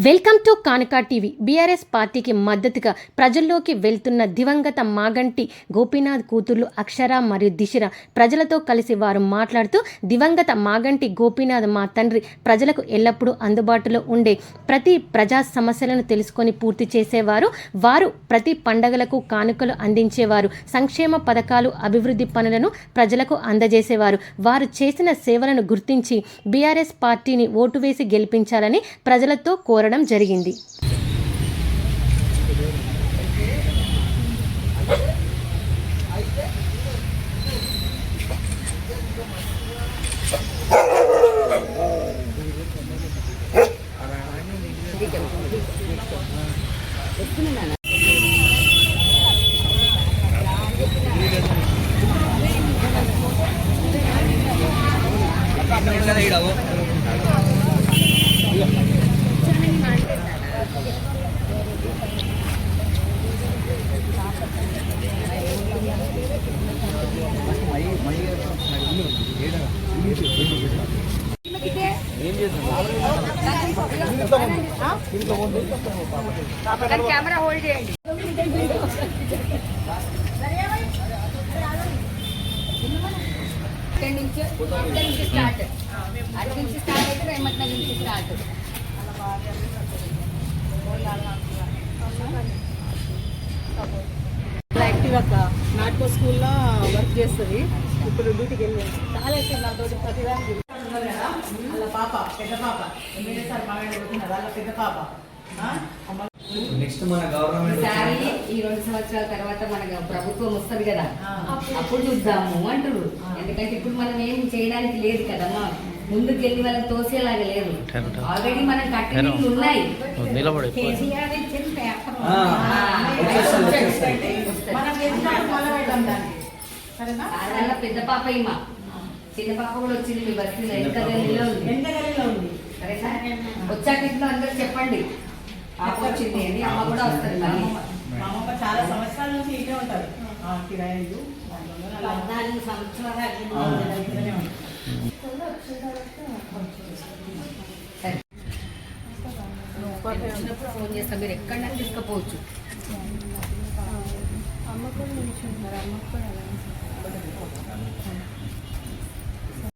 Welcome to కానుక TV. BRS పార్టీకి మద్దతుగా ప్రజల్లోకి వెళ్తున్న దివంగత మాగంటి గోపీనాథ్ కూతుర్లు అక్షర మరియు దిశర ప్రజలతో కలిసి వారు మాట్లాడుతూ, దివంగత మాగంటి గోపీనాథ్ మా తండ్రి ప్రజలకు ఎల్లప్పుడూ అందుబాటులో ఉండే ప్రతి ప్రజా సమస్యలను తెలుసుకొని పూర్తి చేసేవారు. వారు ప్రతి పండగలకు కానుకలు అందించేవారు. సంక్షేమ పథకాలు, అభివృద్ధి పనులను ప్రజలకు అందజేసేవారు. వారు చేసిన సేవలను గుర్తించి బీఆర్ఎస్ పార్టీని ఓటు వేసి గెలిపించాలని ప్రజలతో కోరడం జరిగింది. కెమెరా హోల్డ్ చేయండి. ఇక్కడి నుంచి స్టార్ట్, అటు నుంచి స్టార్ట్ అయితే రేమట్ల నుంచి స్టార్ట్. యాక్టివ్ అక్క నాటకో స్కూల్లో వర్క్ చేస్తుంది. ఇప్పుడు డ్యూటీకి వెళ్ళి చాలా ఇష్టం నాతో ప్రతిదానికి. వాళ్ళ పాప పెద్ద పాప ఎమ్మెల్యే సార్ మాట్లాడుతున్నారు. వాళ్ళ పెద్ద పాప నెక్స్ట్ మన గవర్నమెంట్ ఈ 2 సంవత్సరాల తర్వాత మన ప్రభుత్వం వస్తుంది కదా, అప్పుడు చూద్దాము అంటారు. ఎందుకంటే ఇప్పుడు మనం ఏం చేయడానికి లేదు కదమ్మా, ముందుకు వెళ్ళి వాళ్ళకి తోసేలాగా లేదు. ఆల్రెడీ మనం కట్టినట్లు ఉన్నాయి. పెద్ద పాప ఇమ్మా, చిన్న పాప కూడా వచ్చింది మీ బస్తీలో, ఎంత గల్లీలో ఉంది. సరేనా, వచ్చాక ఇంట్లో అందరూ చెప్పండి పాప వచ్చింది అని. అమ్మ కూడా వస్తుంది. మళ్ళీ మా అమ్మ చాలా సంవత్సరాల నుంచి ఇదే ఉంటారు. కిరాయిలు 14 సంవత్సరాలు వచ్చినప్పుడు ఫోన్ చేస్తాం. మీరు ఎక్కడైనా తీసుకుపోవచ్చు. అమ్మ కూడా నిల్చుంటారు. అమ్మ కూడా